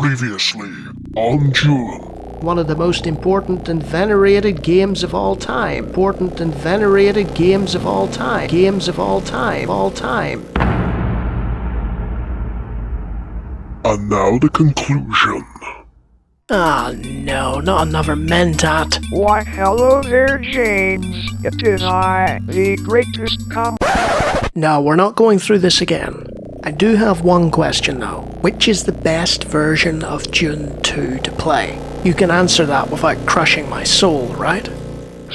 Previously on Dune. One of the most important and venerated games of all time. Important and venerated games of all time. Games of all time. All time. And now the conclusion. Ah, no, not another Mentat. Why, hello there, James. It is I, the greatest No, we're not going through this again. I do have one question though. Which is the best version of Dune 2 to play? You can answer that without crushing my soul, right?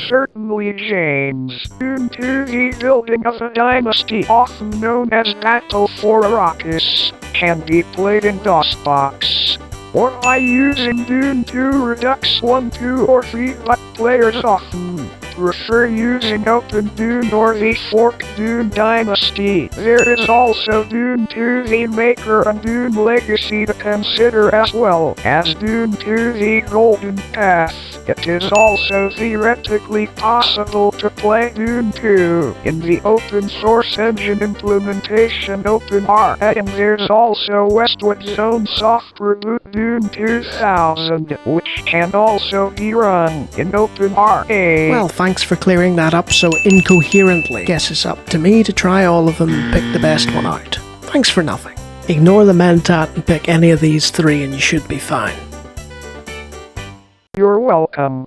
Certainly, James. Dune 2, the building of a dynasty, often known as Battle for Arrakis, can be played in DOSBox, or by using Dune 2 Redux 1, 2, or 3, but players often prefer using Open Dune or the fork Dune Dynasty. There is also Dune 2 the Maker and Dune Legacy to consider, as well as Dune 2 the Golden Path. It is also theoretically possible to play Dune 2 in the open source engine implementation OpenRA, and there's also Westwood's own soft reboot Dune 2000, which can also be run in OpenRA. Well, thanks for clearing that up so incoherently. Guess it's up to me to try all of them and pick the best one out. Thanks for nothing. Ignore the Mentat and pick any of these three and you should be fine. You're welcome.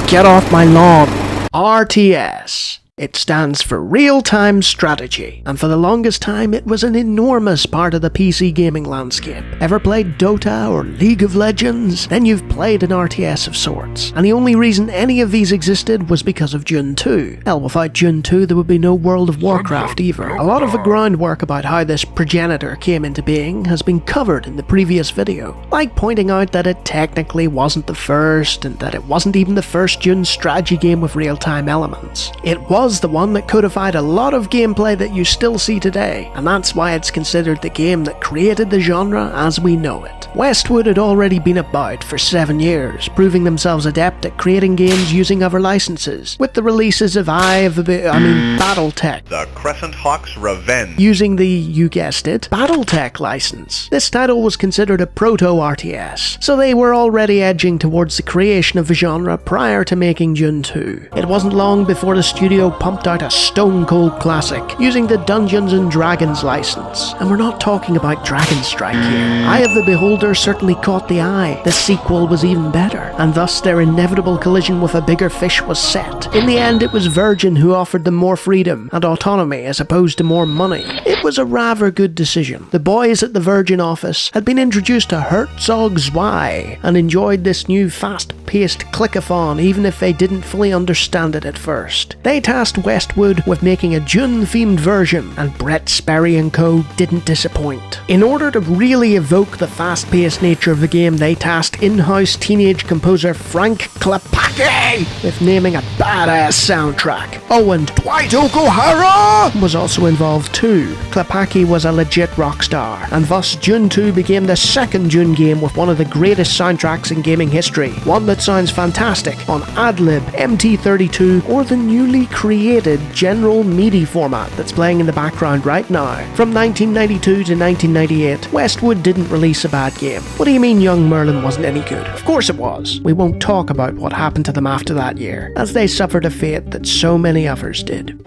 Get off my lawn. RTS. It stands for Real-Time Strategy, and for the longest time it was an enormous part of the PC gaming landscape. Ever played Dota or League of Legends? Then you've played an RTS of sorts. And the only reason any of these existed was because of Dune 2. Hell, without Dune 2 there would be no World of Warcraft either. A lot of the groundwork about how this progenitor came into being has been covered in the previous video, like pointing out that it technically wasn't the first, and that it wasn't even the first Dune strategy game with real-time elements. It was the one that codified a lot of gameplay that you still see today, and that's why it's considered the game that created the genre as we know it. Westwood had already been about for 7 years, proving themselves adept at creating games using other licenses, with the releases of BattleTech. The Crescent Hawk's Revenge. Using the, you guessed it, BattleTech license. This title was considered a proto-RTS, so they were already edging towards the creation of the genre prior to making Dune 2. It wasn't long before the studio pumped out a stone-cold classic, using the Dungeons & Dragons license. And we're not talking about Dragon Strike here. Eye of the Beholder certainly caught the eye. The sequel was even better, and thus their inevitable collision with a bigger fish was set. In the end, it was Virgin who offered them more freedom and autonomy as opposed to more money. It was a rather good decision. The boys at the Virgin office had been introduced to Herzog Zwei and enjoyed this new fast-paced clickathon even if they didn't fully understand it at first. They tasked Westwood with making a Dune-themed version, and Brett Sperry & Co. didn't disappoint. In order to really evoke the fast-paced nature of the game, they tasked in-house teenage composer Frank Klepacki with naming a badass soundtrack. Oh, and Dwight Okuhara was also involved too. Klepacki was a legit rock star, and thus Dune 2 became the second Dune game with one of the greatest soundtracks in gaming history. One that sounds fantastic on Adlib, MT32, or the newly created General MIDI format that's playing in the background right now. From 1992 to 1998, Westwood didn't release a bad game. What do you mean Young Merlin wasn't any good? Of course it was. We won't talk about what happened to them after that year, as they suffered a fate that so many others did.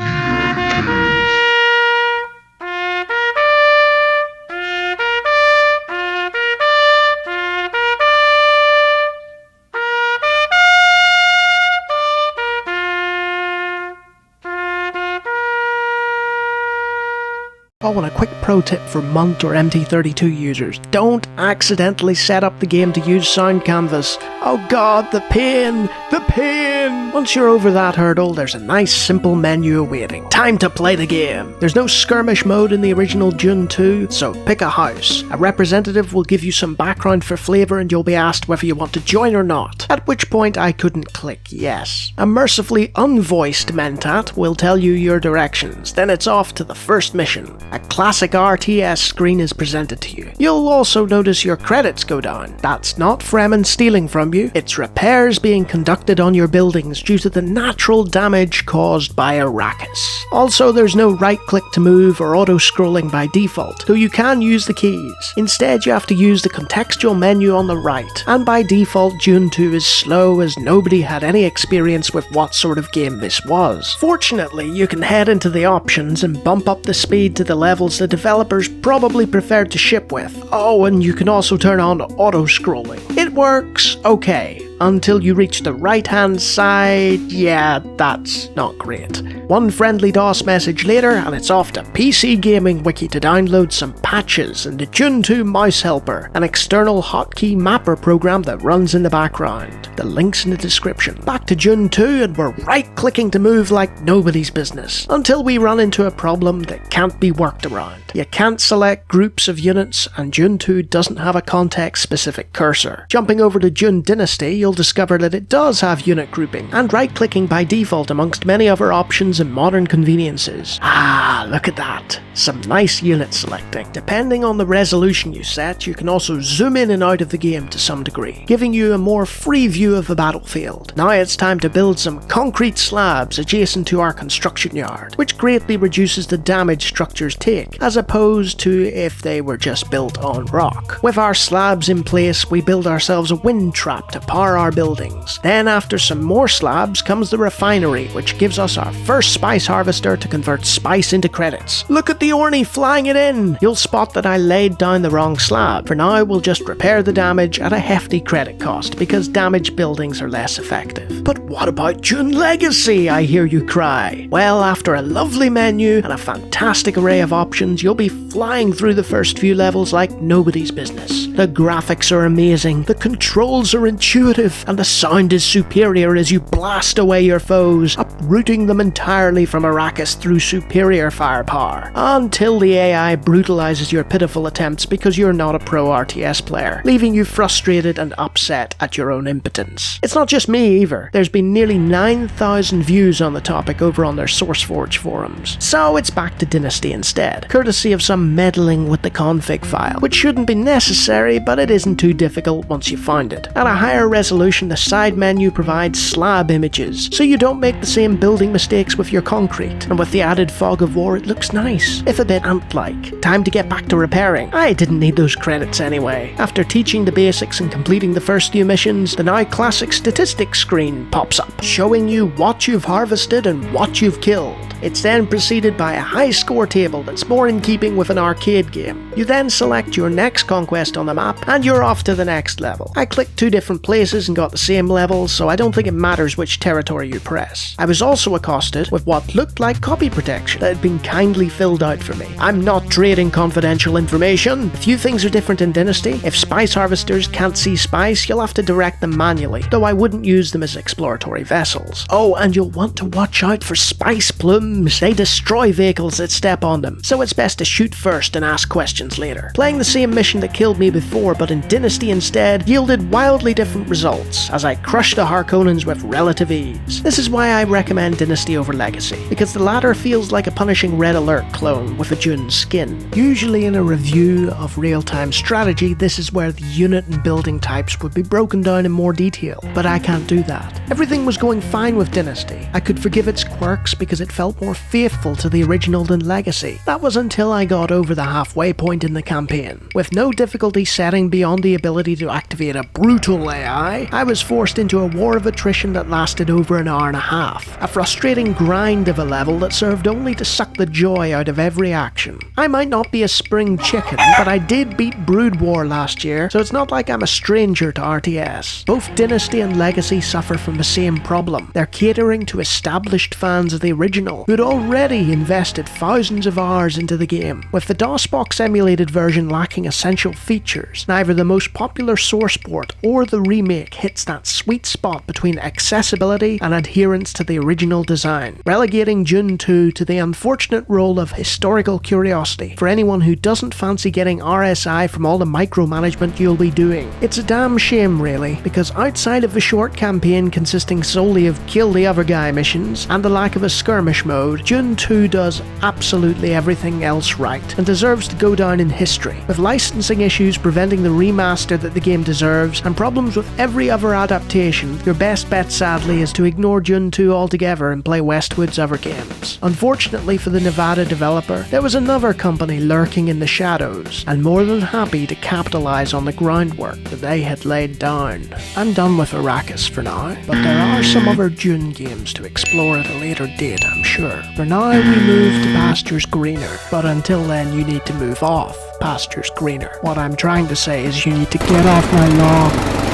Oh, and a quick pro tip for Munt or MT32 users. Don't accidentally set up the game to use Sound Canvas. Oh god, the pain! The pain! Once you're over that hurdle, there's a nice simple menu awaiting. Time to play the game. There's no skirmish mode in the original Dune 2, so pick a house. A representative will give you some background for flavour and you'll be asked whether you want to join or not. At which point I couldn't click yes. A mercifully unvoiced Mentat will tell you your directions, then it's off to the first mission. A classic RTS screen is presented to you. You'll also notice your credits go down. That's not Fremen stealing from you, it's repairs being conducted on your buildings due to the natural damage caused by Arrakis. Also, there's no right click to move or auto-scrolling by default, though you can use the keys. Instead, you have to use the contextual menu on the right, and by default Dune 2 is slow as nobody had any experience with what sort of game this was. Fortunately, you can head into the options and bump up the speed to the levels the developers probably preferred to ship with. Oh, and you can also turn on auto-scrolling. It works okay, until you reach the right-hand side. Yeah, that's not great. One friendly DOS message later, and it's off to PC Gaming Wiki to download some patches and the Dune 2 Mouse Helper, an external hotkey mapper program that runs in the background. The link's in the description. Back to Dune 2, and we're right-clicking to move like nobody's business, until we run into a problem that can't be worked around. You can't select groups of units, and Dune 2 doesn't have a context-specific cursor. Jumping over to Dune Dynasty, you'll discover that it does have unit grouping, and right-clicking by default amongst many other options and modern conveniences. Ah, look at that. Some nice unit selecting. Depending on the resolution you set, you can also zoom in and out of the game to some degree, giving you a more free view of the battlefield. Now it's time to build some concrete slabs adjacent to our construction yard, which greatly reduces the damage structures take, as opposed to if they were just built on rock. With our slabs in place, we build ourselves a wind trap to power our buildings. Then after some more slabs comes the refinery, which gives us our first spice harvester to convert spice into credits. Look at the Orny flying it in! You'll spot that I laid down the wrong slab. For now, we'll just repair the damage at a hefty credit cost, because damaged buildings are less effective. But what about Dune Legacy, I hear you cry? Well, after a lovely menu and a fantastic array of options, you'll be flying through the first few levels like nobody's business. The graphics are amazing, the controls are intuitive, and the sound is superior as you blast away your foes, uprooting them entirely from Arrakis through superior firepower, until the AI brutalizes your pitiful attempts because you're not a pro RTS player, leaving you frustrated and upset at your own impotence. It's not just me either. There's been nearly 9,000 views on the topic over on their SourceForge forums. So it's back to Dynasty instead, courtesy of some meddling with the config file, which shouldn't be necessary, but it isn't too difficult once you find it. At a higher resolution, the side menu provides slab images, so you don't make the same building mistakes with your concrete, and with the added fog of war it looks nice, if a bit ant-like. Time to get back to repairing. I didn't need those credits anyway. After teaching the basics and completing the first few missions, the now classic statistics screen pops up, showing you what you've harvested and what you've killed. It's then preceded by a high score table that's more in keeping with an arcade game. You then select your next conquest on the map, and you're off to the next level. I clicked 2 different places and got the same levels, so I don't think it matters which territory you press. I was also accosted with what looked like copy protection that had been kindly filled out for me. I'm not trading confidential information. A few things are different in Dynasty. If spice harvesters can't see spice, you'll have to direct them manually, though I wouldn't use them as exploratory vessels. Oh, and you'll want to watch out for spice plumes. They destroy vehicles that step on them, so it's best to shoot first and ask questions later. Playing the same mission that killed me before, but in Dynasty instead, yielded wildly different results, as I crushed the Harkonnens with relative ease. This is why I recommend Dynasty over Legacy, because the latter feels like a punishing Red Alert clone with a Dune skin. Usually in a review of real-time strategy, this is where the unit and building types would be broken down in more detail, but I can't do that. Everything was going fine with Dynasty. I could forgive its quirks because it felt more faithful to the original than Legacy. That was until I got over the halfway point in the campaign. With no difficulty setting beyond the ability to activate a brutal AI, I was forced into a war of attrition that lasted over an hour and a half. A frustrating grind of a level that served only to suck the joy out of every action. I might not be a spring chicken, but I did beat Brood War last year, so it's not like I'm a stranger to RTS. Both Dynasty and Legacy suffer from the same problem. They're catering to established fans of the original, who'd already invested thousands of hours into the game. With the DOSBox emulated version lacking essential features, neither the most popular source port or the remake remake hits that sweet spot between accessibility and adherence to the original design, relegating Dune 2 to the unfortunate role of historical curiosity for anyone who doesn't fancy getting RSI from all the micromanagement you'll be doing. It's a damn shame really, because outside of the short campaign consisting solely of kill the other guy missions and the lack of a skirmish mode, Dune 2 does absolutely everything else right and deserves to go down in history, with licensing issues preventing the remaster that the game deserves and problems with every other adaptation. Your best bet sadly is to ignore Dune 2 altogether and play Westwood's other games. Unfortunately for the Nevada developer, there was another company lurking in the shadows and more than happy to capitalize on the groundwork that they had laid down. I'm done with Arrakis for now, but there are some other Dune games to explore at a later date, I'm sure. For now we move to pastures greener, but until then you need to move off pastures greener. What I'm trying to say is you need to get off my lawn.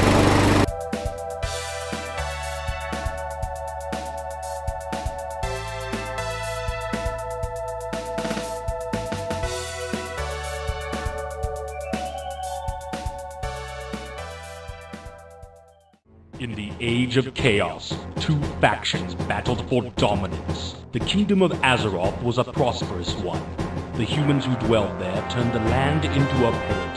In the Age of Chaos, two factions battled for dominance. The kingdom of Azeroth was a prosperous one. The humans who dwelled there turned the land into a paradise.